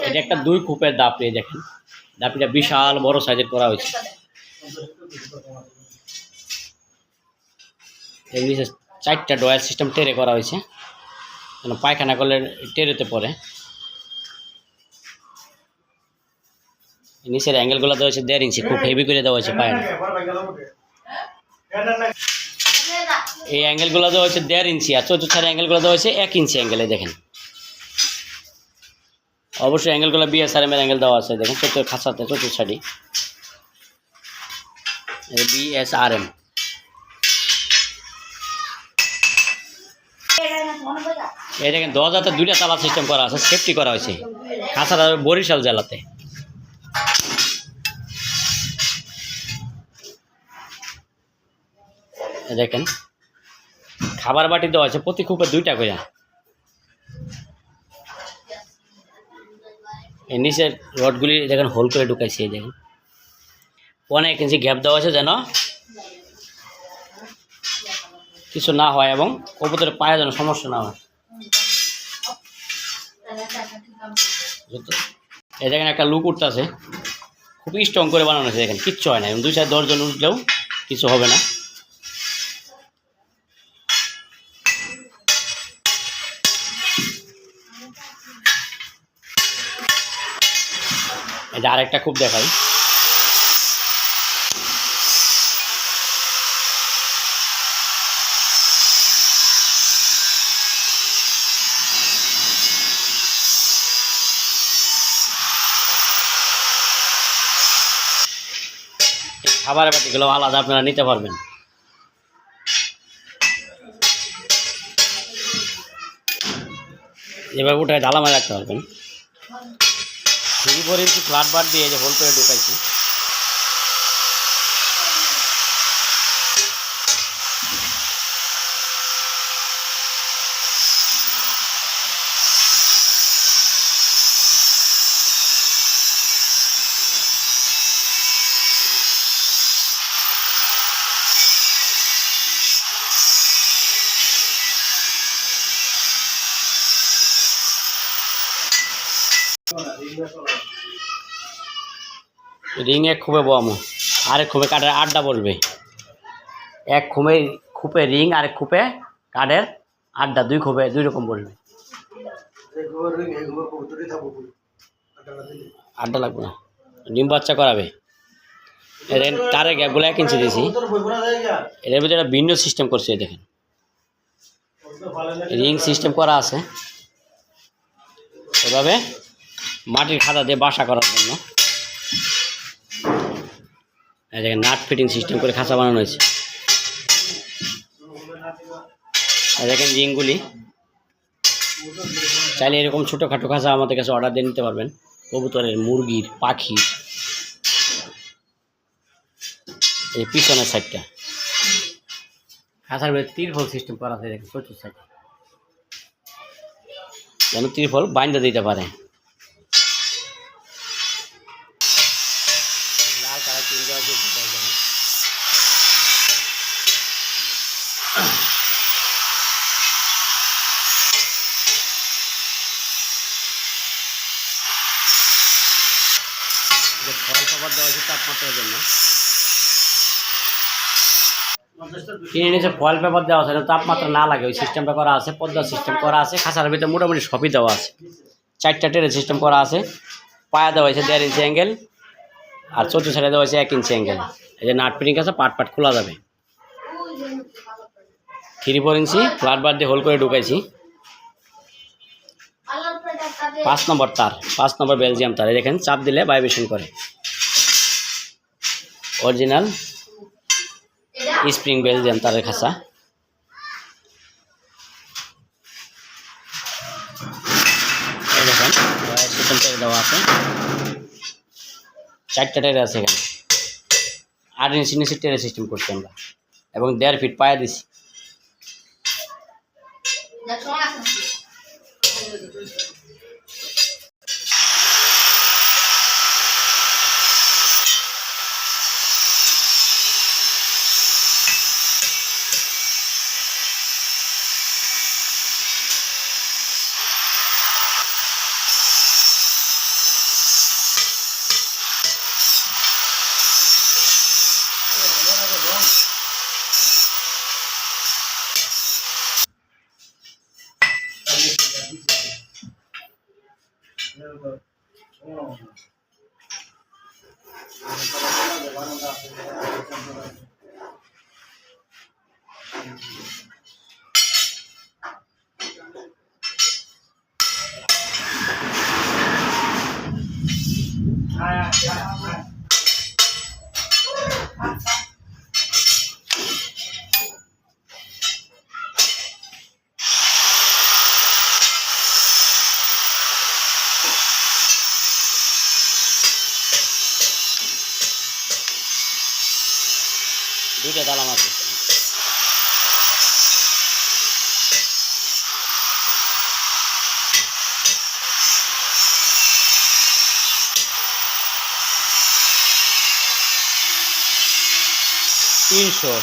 এটা একটা 2 কূপের দাপড়ি দেখেন, দাপড়িটা বিশাল বড় সাইজের করা হয়েছে। এর নিচে 4টা ডয়ার সিস্টেম টেরে করা হয়েছে, পায়খানা করলে টেরেতে পড়ে। নিচের অ্যাঙ্গেলগুলো দেওয়া হয়েছে 1.5 ইঞ্চি, খুব হেভি করে দেওয়া হয়েছে পায়খানা। এই অ্যাঙ্গেলগুলো দেওয়া হয়েছে 1.5 ইঞ্চি, আর চতুর্থার অ্যাঙ্গেলগুলো দেওয়া হয়েছে 1 ইঞ্চি অ্যাঙ্গেলে দেখেন। অবশ্যই অ্যাঙ্গেলগুলো বিএসআরএম এর অ্যাঙ্গেল দেওয়া আছে দেখেন, চতুর্থ খাঁচাতে চতুর্থ সাইডে বিএসআরএম। এই দেখেন দরজাতে 2টা তালা সিস্টেম করা আছে, সেফটি করা হয়েছে। খাঁচাটা বরিশাল জেলাতে। দেখেন খাবার বাটি দেওয়া আছে, প্রতি কূপে 2টা করে। এই নিচের রডগুলি দেখেন হোল করে ঢুকাইছে, দেখেন 1 ইঞ্চি গ্যাপ দেওয়া আছে যেন কিছু না হয় এবং কবুতরের পায়ে যেন সমস্যা না হয়। এই দেখেন একটা লুক উঠতেছে, খুবই স্ট্রং করে বানানো আছে, দেখেন কিচ্ছু হয় না, 2-4 জন উঠলেও কিছু হবে না। এটা আরেকটা খুব দেখাই, খাবারের বাটিগুলো আলাদা আপনারা নিতে পারবেন। এবার উঠে ঢালা মারে রাখতে পারবেন। 3-4 ইঞ্চি ফ্ল্যাট বার দিয়ে যে হোল করে ঢুকাইছি। রিং এক খুপে বমো, আরেক খুপে কাঠের আড্ডা বলবে। এক খুপে রিং, আরেক খুপে কাঠের আড্ডা, 2 খুপে 2 রকম বলবে। আড্ডা লাগবে না, ডিম বাচ্চা করাবে। তারের গ্যাপগুলো 1 ইঞ্চি দিয়েছি। এর ভিতরে একটা ভিন্ন সিস্টেম করছে, দেখেন রিং সিস্টেম করা আছে এভাবে মাটির খাতা দিয়ে বাসা করার জন্য। দেখেন নাট ফিটিং সিস্টেম করে খাঁচা বানানো হয়েছে। দেখেন রিংগুলি চাইলে এরকম ছোটোখাটো খাঁচা আমাদের কাছে অর্ডার দিয়ে নিতে পারবেন, কবুতরের, মুরগির, পাখির। এই পিছনের সাইডটা খাঁচার ভিতরে ত্রিফল সিস্টেম করা আছে, দেখেন প্রচুর সাইড যেন ত্রিফল বাইন্দা দিতে পারে। লাল কালার তিন দেওয়া ফল পেপার দেওয়া হয়েছে তাপমাত্রার জন্য। কিনে নিচে ফয়েল পেপার দেওয়া আছে, তাপমাত্রা না লাগে, ওই সিস্টেমটা করা আছে। পর্দা সিস্টেম করা আছে, খাঁচার ভিতরে মোটামুটি সবই দেওয়া আছে। 4টা টেরে সিস্টেম করা আছে, পায়া দেওয়া হয়েছে 1.5 ইঞ্চি অ্যাঙ্গেল, আর চতুর্থ সাইডে দেওয়া হয়েছে 1 ইঞ্চি অ্যাঙ্গেল। এই যে নাট ফিটিং আছে, পাট পাট খোলা যাবে। 3-4 ইঞ্চি ফ্ল্যাট বার দিয়ে হোল করে ঢুকাইছি। 5 নম্বর তার, 5 নম্বর বেলজিয়াম তার। দেখেন চাপ দিলে ভাইব্রেশন করে, অরিজিনাল স্প্রিং বেলজিয়াম তারের খাঁচা। দেখেন সিস্টেম টেরে দেওয়া আছে, 4টা টেরে আছে এখানে। 8 ইঞ্চি নিচে টেরে সিস্টেম করছি আমরা, এবং 1.5 ফিট পায়া দিছি। দুইটা তালা মাছ দিচ্ছে। তিনশো